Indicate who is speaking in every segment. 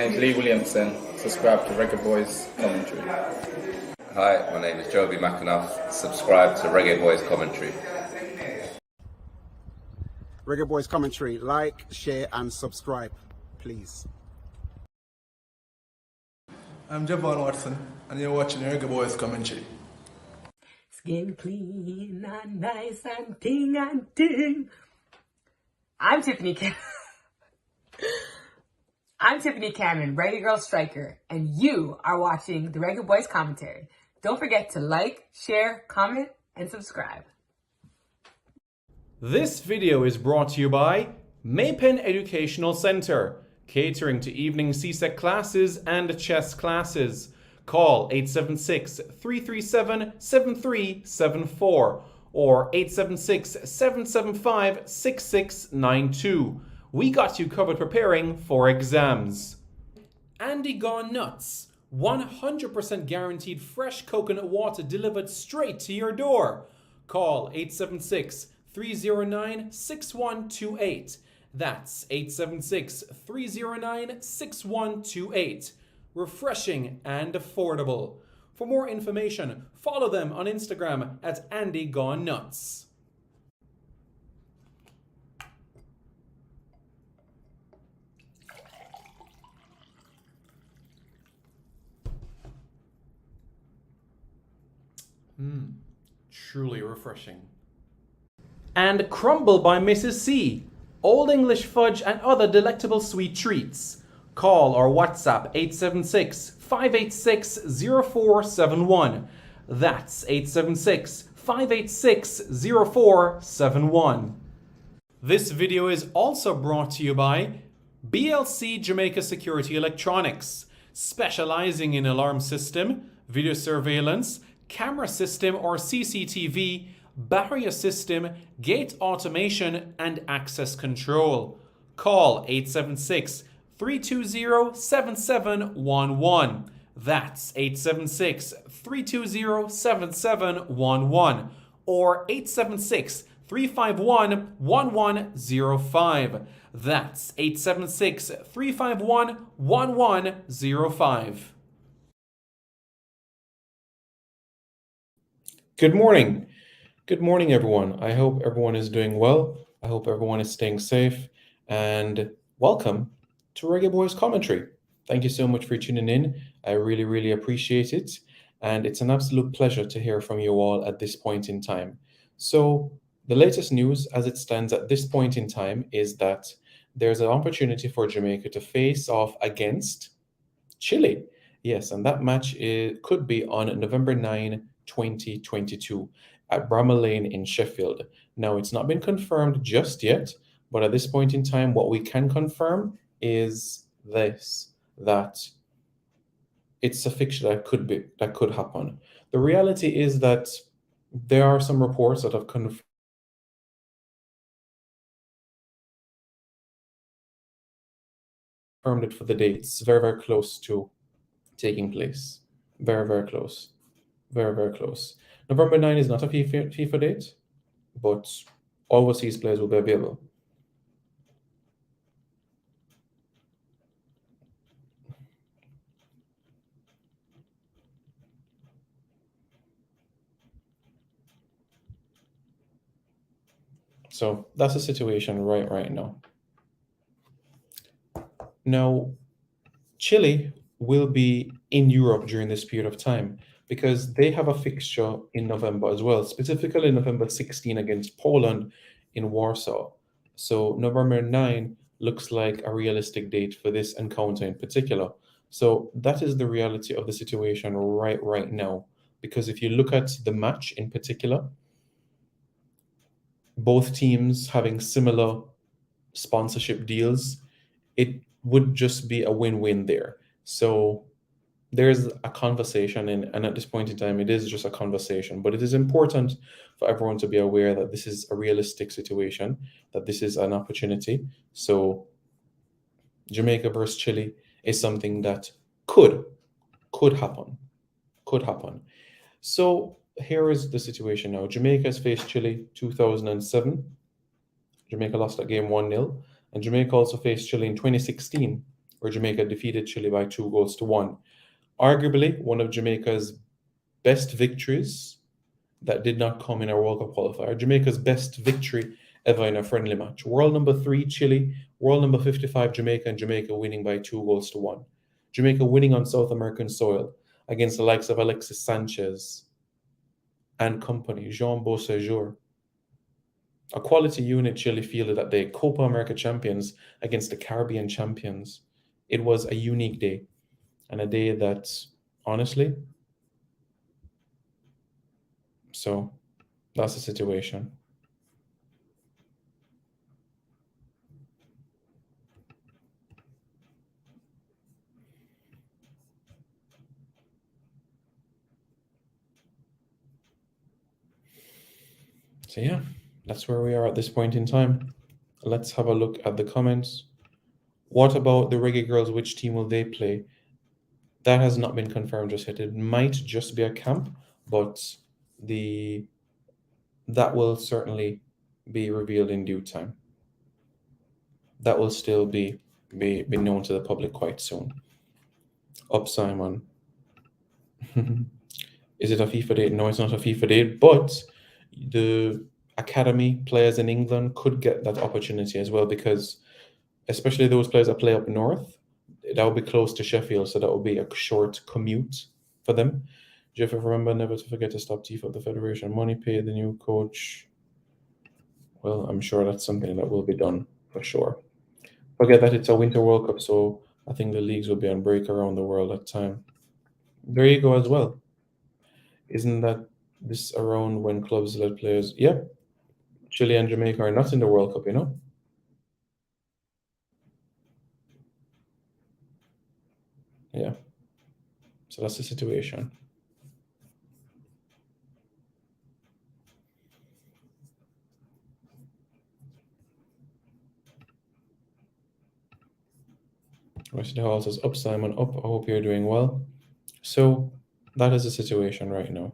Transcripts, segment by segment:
Speaker 1: name is Lee Williamson. Subscribe to Reggae Boys Commentary.
Speaker 2: Hi, my name is Joby McAnuff. Subscribe to Reggae Boys Commentary.
Speaker 3: Reggae Boys Commentary. Like, share, and subscribe, please.
Speaker 4: I'm Javon Watson, and you're watching Reggae Boys Commentary.
Speaker 5: Skin clean and nice and ting and ting. I'm Tiffany Cameron, Reggae Girl Striker, and you are watching the Reggae Boys Commentary. Don't forget to like, share, comment, and subscribe.
Speaker 6: This video is brought to you by Maypen Educational Centre, catering to evening CSEC classes and chess classes. Call 876-337-7374 or 876-775-6692. We got you covered preparing for exams. Andy Gone Nuts, 100% guaranteed fresh coconut water delivered straight to your door. Call 876-309-6128. That's 876-309-6128. Refreshing and affordable. For more information, follow them on Instagram at Andy Gone Nuts. Truly refreshing. And Crumble by Mrs. C. Old English fudge and other delectable sweet treats. Call or WhatsApp 876-586-0471. That's 876-586-0471. This video is also brought to you by BLC Jamaica Security Electronics, specializing in alarm system, video surveillance, camera system or CCTV, barrier system, gate automation, and access control. Call 876-320-7711. That's 876-320-7711 or 876-351-1105. That's 876-351-1105. Good morning. Good morning, everyone. I hope everyone is doing well. I hope everyone is staying safe. And welcome to Reggae Boys Commentary. Thank you so much for tuning in. I really, really appreciate it. And it's an absolute pleasure to hear from you all at this point in time. So the latest news as it stands at this point in time is that there's an opportunity for Jamaica to face off against Chile. Yes, and that match could be on November 9, 2022 at Bramall Lane in Sheffield. Now, it's not been confirmed just yet, but at this point in time, what we can confirm is this, that it's a fixture that could happen. The reality is that there are some reports that have confirmed it for the dates very, very close to taking place. Very, very close. Very, very close. November 9 is not a FIFA date, but all overseas players will be available. So that's the situation right now. Now, Chile will be in Europe during this period of time because they have a fixture in November as well, specifically November 16 against Poland in Warsaw. So November 9 looks like a realistic date for this encounter in particular. So that is the reality of the situation right now. Because if you look at the match in particular, both teams having similar sponsorship deals, it would just be a win-win there. So there's a conversation, and at this point in time, it is just a conversation. But it is important for everyone to be aware that this is a realistic situation, that this is an opportunity. So Jamaica versus Chile is something that could happen. So here is the situation now. Jamaica has faced Chile 2007. Jamaica lost that game 1-0. And Jamaica also faced Chile in 2016, where Jamaica defeated Chile by 2-1. Arguably one of Jamaica's best victories that did not come in our World Cup qualifier. Jamaica's best victory ever in a friendly match. World number 3, Chile. World number 55, Jamaica, and Jamaica winning by 2-1. Jamaica winning on South American soil against the likes of Alexis Sanchez and company, Jean Beausejour. A quality unit Chile fielded at the Copa America champions against the Caribbean champions. It was a unique day, and a day that, honestly, so that's the situation. So yeah, that's where we are at this point in time. Let's have a look at the comments. What about the Reggae Girls? Which team will they play? That has not been confirmed just yet. It might just be a camp, but that will certainly be revealed in due time. That will still be known to the public quite soon. Up, Simon. Is it a FIFA date? No, it's not a FIFA date, but the academy players in England could get that opportunity as well, because especially those players that play up north, that would be close to Sheffield, so that would be a short commute for them. Jeff, remember never to forget to stop thief of the federation. Money paid the new coach. Well, I'm sure that's something that will be done for sure. Forget that it's a Winter World Cup, so I think the leagues will be on break around the world at time. There you go as well. Isn't that this around when clubs let players? Yep. Chile and Jamaica are not in the World Cup, you know? Yeah. So that's the situation. Rest Hall says, up, Simon, up. I hope you're doing well. So that is the situation right now.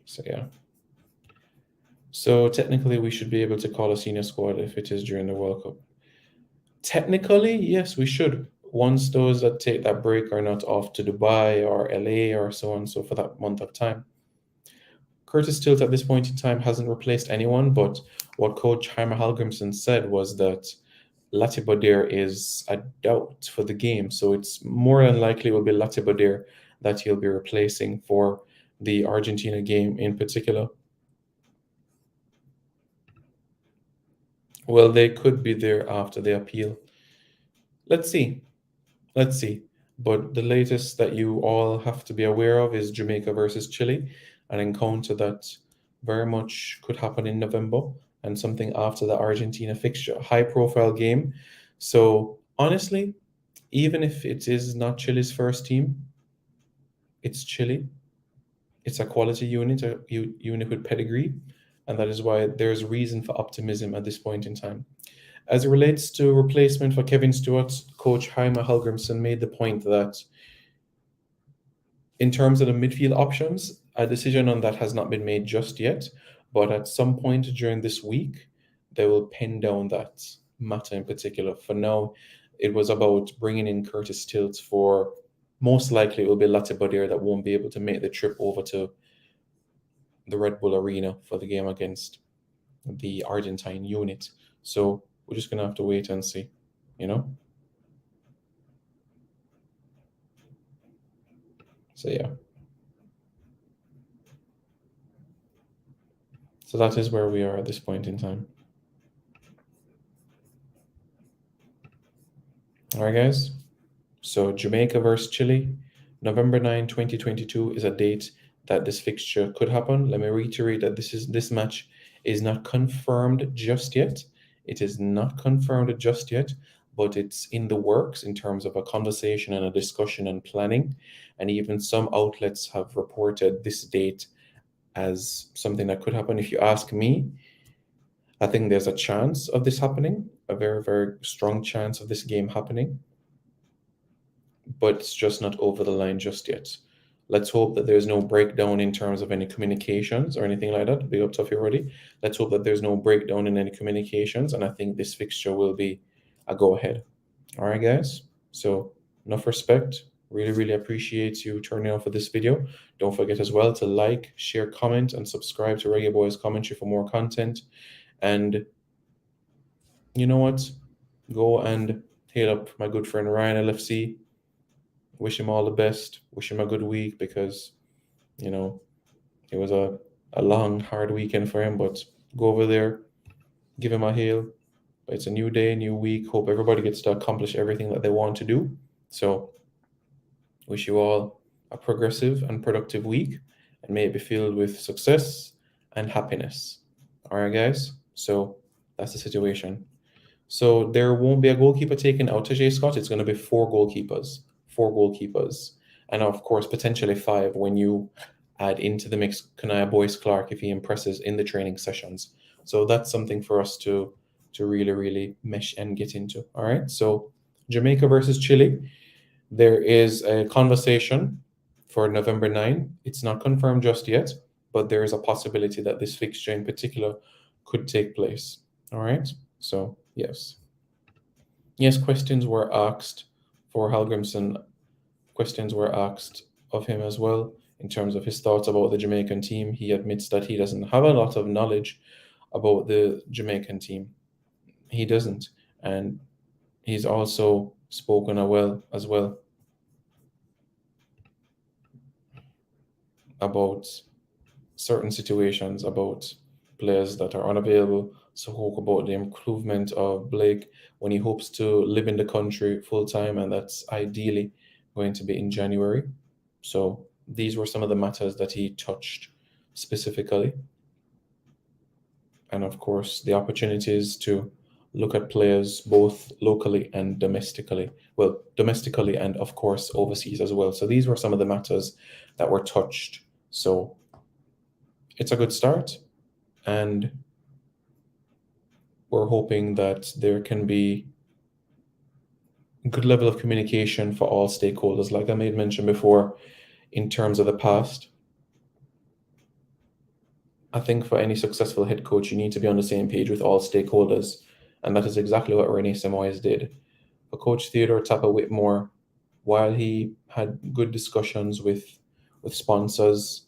Speaker 6: So yeah. So technically we should be able to call a senior squad if it is during the World Cup. Technically, yes, we should. Once those that take that break are not off to Dubai or LA or so on, so for that month of time. Curtis Tilt at this point in time hasn't replaced anyone, but what coach Jaime Hallgrimsson said was that Latibadir is a doubt for the game, so it's more than likely it will be Latibadir that he'll be replacing for the Argentina game in particular. Well, they could be there after the appeal. Let's see. Let's see. But the latest that you all have to be aware of is Jamaica versus Chile, an encounter that very much could happen in November, and something after the Argentina fixture, high profile game. So honestly, even if it is not Chile's first team, it's Chile. It's a quality unit, a unit with pedigree, and that is why there's reason for optimism at this point in time. As it relates to replacement for Kevin Stewart, coach Jaime Hallgrimsson made the point that in terms of the midfield options, a decision on that has not been made just yet, but at some point during this week, they will pin down that matter in particular. For now, it was about bringing in Curtis Tilt for, most likely it will be Latibadir that won't be able to make the trip over to the Red Bull Arena for the game against the Argentine unit. So we're just going to have to wait and see, you know? So yeah. So that is where we are at this point in time. All right, guys. So Jamaica versus Chile, November 9, 2022 is a date that this fixture could happen. Let me reiterate that this match is not confirmed just yet. It is not confirmed just yet, but it's in the works in terms of a conversation and a discussion and planning. And even some outlets have reported this date as something that could happen. If you ask me, I think there's a chance of this happening, a very, very strong chance of this game happening, but it's just not over the line just yet. Let's hope that there's no breakdown in terms of any communications or anything like that. Big up Tuffy already. Let's hope that there's no breakdown in any communications, and I think this fixture will be a go-ahead. All right, guys? So enough respect. Really, really appreciate you turning on for this video. Don't forget as well to like, share, comment, and subscribe to Reggae Boys Commentary for more content. And you know what? Go and hit up my good friend Ryan LFC. Wish him all the best. Wish him a good week because, you know, it was a long, hard weekend for him. But go over there, give him a hail. It's a new day, new week. Hope everybody gets to accomplish everything that they want to do. So, wish you all a progressive and productive week, and may it be filled with success and happiness. All right, guys? So, that's the situation. So, there won't be a goalkeeper taken out to Jay Scott. It's going to be 4 goalkeepers. 4 goalkeepers. And of course, potentially 5 when you add into the mix Kanaya Boyce Clark if he impresses in the training sessions. So, that's something for us to really, really mesh and get into. All right. So Jamaica versus Chile. There is a conversation for November 9. It's not confirmed just yet, but there is a possibility that this fixture in particular could take place. All right. So yes. Yes, questions were asked for Halgrimson. Questions were asked of him as well in terms of his thoughts about the Jamaican team. He admits that he doesn't have a lot of knowledge about the Jamaican team. He doesn't, and he's also spoken as well about certain situations, about players that are unavailable. So spoke about the improvement of Blake when he hopes to live in the country full time, and that's ideally going to be in January. So these were some of the matters that he touched specifically, and of course the opportunities to look at players both locally and domestically. Well, domestically and of course overseas as well. So these were some of the matters that were touched. So it's a good start, and we're hoping that there can be a good level of communication for all stakeholders. Like I made mention before, in terms of the past, I think for any successful head coach, you need to be on the same page with all stakeholders. And that is exactly what Rene Simoes did. For Coach Theodore Tapper Whitmore, while he had good discussions with sponsors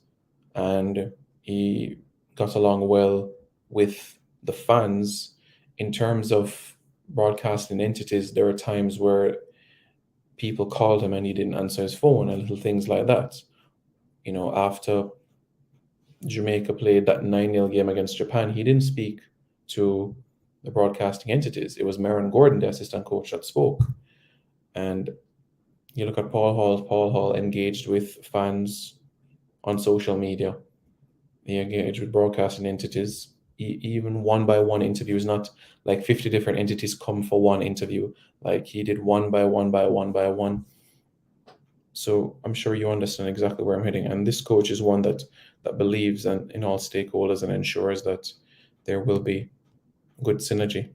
Speaker 6: and he got along well with the fans, in terms of broadcasting entities, there are times where people called him and he didn't answer his phone and little things like that. You know, after Jamaica played that 9-0 game against Japan, he didn't speak to the broadcasting entities. It was Maron Gordon, the assistant coach, that spoke. And you look at Paul Hall engaged with fans on social media. He engaged with broadcasting entities. Even one-by-one interviews, not like 50 different entities come for one interview. Like he did one by one. So I'm sure you understand exactly where I'm heading. And this coach is one that believes in all stakeholders and ensures that there will be good synergy.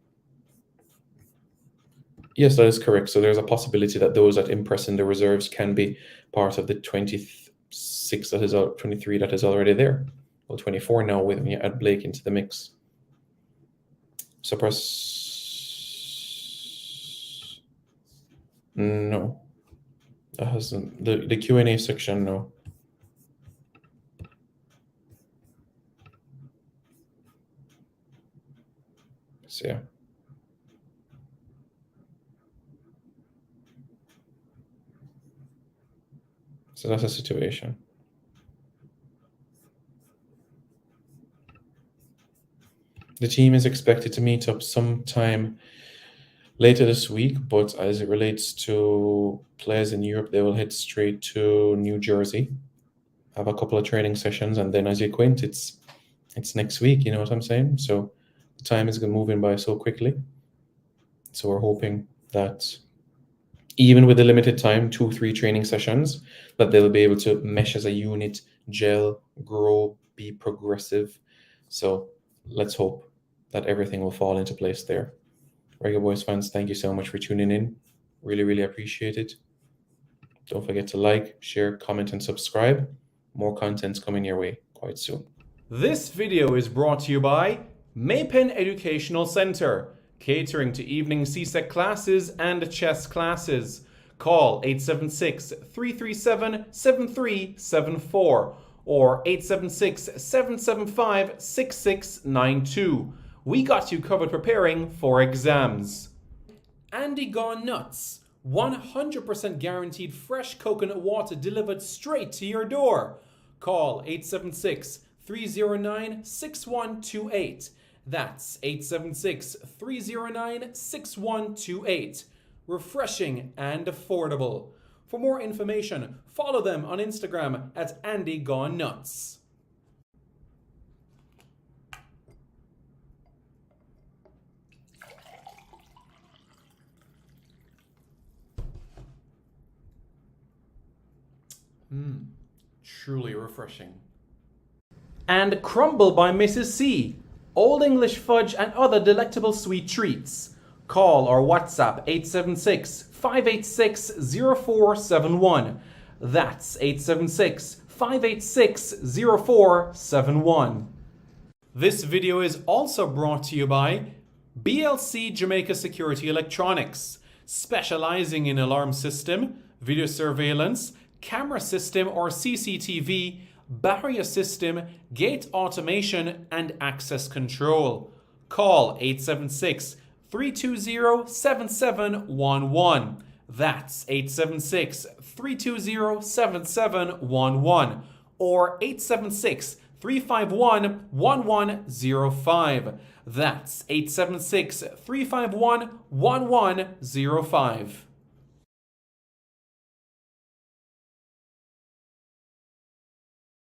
Speaker 6: Yes, that is correct. So there's a possibility that those that impress in the reserves can be part of the 26 that is 23 that is already there. Well, 24 now when you add Blake into the mix. Suppress. No, that hasn't. The Q&A section, no. So yeah. So that's the situation. The team is expected to meet up sometime later this week, but as it relates to players in Europe, they will head straight to New Jersey, have a couple of training sessions, and then as you quint, it's next week, you know what I'm saying? So time is moving by so quickly. So we're hoping that even with the limited time, 2-3 training sessions, that they'll be able to mesh as a unit, gel, grow, be progressive. So let's hope that everything will fall into place there. Reggae Boys fans, thank you so much for tuning in. Really, really appreciate it. Don't forget to like, share, comment, and subscribe. More content's coming your way quite soon. This video is brought to you by Maypen Educational Center, catering to evening CSEC classes and chess classes. Call 876-337-7374 or 876-775-6692. We got you covered preparing for exams. Andy Gone Nuts, 100% guaranteed fresh coconut water delivered straight to your door. Call 876-309-6128. That's 876-309-6128. Refreshing and affordable. For more information, follow them on Instagram at Andy Gone Nuts. Truly refreshing. And Crumble by Mrs. C. Old English fudge and other delectable sweet treats. Call or WhatsApp 876-586-0471. That's 876-586-0471. This video is also brought to you by BLC Jamaica Security Electronics, specializing in alarm system, video surveillance, camera system or CCTV, barrier system, gate automation, and access control. Call 876-320-7711. That's 876-320-7711 or 876-351-1105. That's 876-351-1105.